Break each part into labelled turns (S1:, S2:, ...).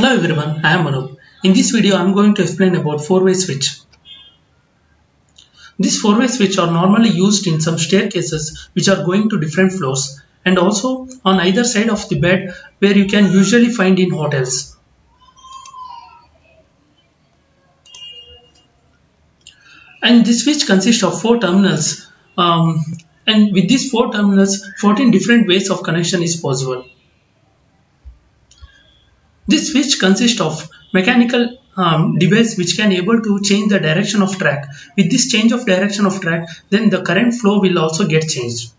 S1: Hello everyone, I am Anup. In this video, I am going to explain about four-way switch. These four-way switch are normally used in some staircases which are going to different floors and also on either side of the bed where you can usually find in hotels. And this switch consists of four terminals and with these four terminals, 14 different ways of connection is possible. This switch consists of mechanical device which can able to change the direction of track. With this change of direction of track, then the current flow will also get changed.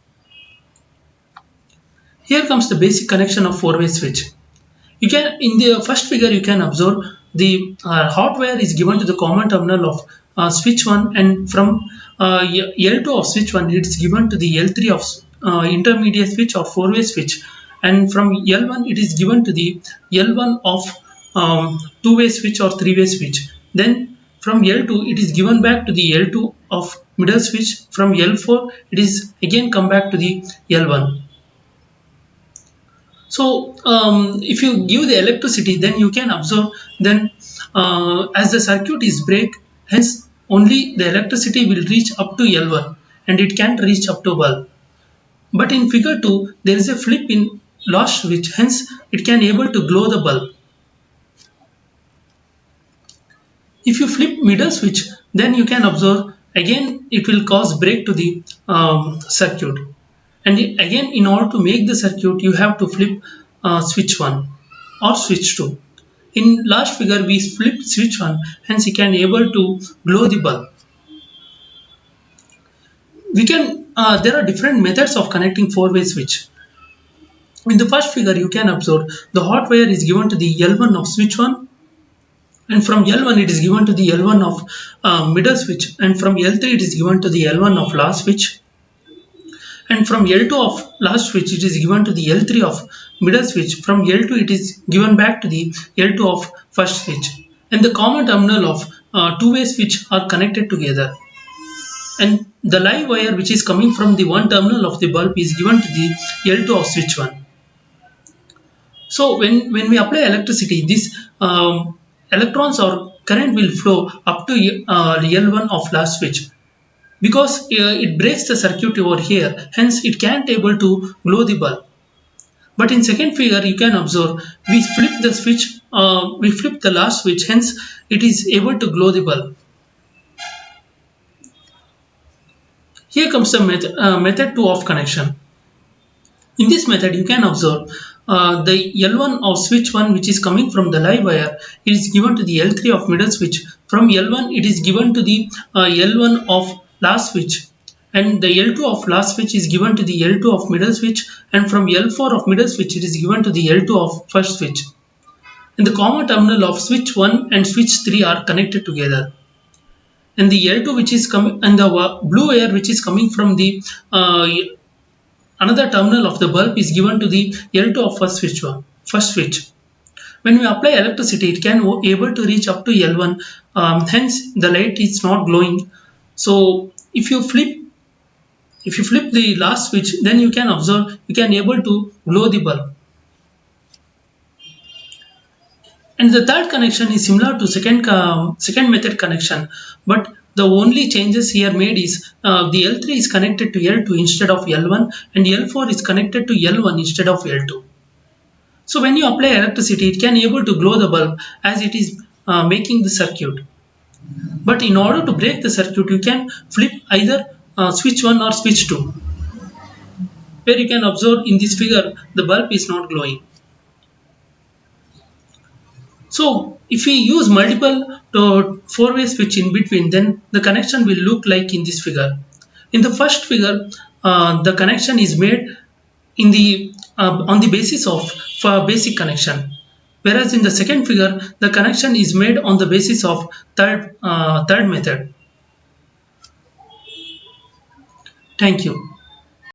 S1: Here comes the basic connection of four-way switch. You can, in the first figure, you can observe the hot wire is given to the common terminal of switch 1, and from L2 of switch 1 it is given to the L3 of intermediate switch or four-way switch, and from L1 it is given to the L1 of two-way switch or three-way switch. Then from L2 it is given back to the L2 of middle switch. From L4 it is again come back to the L1. So if you give the electricity, then you can observe then as the circuit is break, hence only the electricity will reach up to L1 and it can't reach up to bulb. But in figure 2 there is a flip in last switch, hence it can able to glow the bulb. If you flip middle switch, then you can observe again it will cause break to the circuit. And again, in order to make the circuit, you have to flip switch 1 or switch 2. In last figure, we flipped switch 1, hence you can able to glow the bulb. There are different methods of connecting four-way switch. In the first figure, you can observe the hot wire is given to the L1 of switch 1, and from L1 it is given to the L1 of middle switch, and from L3 it is given to the L1 of last switch. And from L2 of last switch it is given to the L3 of middle switch. From L2 it is given back to the L2 of first switch. And the common terminal of two-way switch are connected together. And the live wire which is coming from the one terminal of the bulb is given to the L2 of switch 1. So when we apply electricity, this electrons or current will flow up to L1 of last switch. Because it breaks the circuit over here, hence it can't able to glow the bulb. But in second figure, you can observe we flip the switch, we flip the last switch, hence it is able to glow the bulb. Here comes the method 2 of connection. In this method, you can observe the L1 of switch 1 which is coming from the live wire, it is given to the L3 of middle switch. From L1 it is given to the L1 of last switch, and the L2 of last switch is given to the L2 of middle switch, and from L4 of middle switch it is given to the L2 of first switch. And the common terminal of switch 1 and switch 3 are connected together. And the L2 which is coming, and the blue wire which is coming from the another terminal of the bulb is given to the L2 of first switch. When we apply electricity, it can able to reach up to L1, hence the light is not glowing. So if you flip the last switch, then you can observe you can able to glow the bulb. And the third connection is similar to second method connection, but the only changes here made is the L3 is connected to L2 instead of L1, and L4 is connected to L1 instead of L2. So when you apply electricity, it can able to glow the bulb as it is making the circuit. But in order to break the circuit, you can flip either switch 1 or switch 2. Where you can observe in this figure, the bulb is not glowing. So if we use multiple four-way switch in between, then the connection will look like in this figure. In the first figure, the connection is made in the on the basis of basic connection. Whereas in the second figure, the connection is made on the basis of third method. Thank you.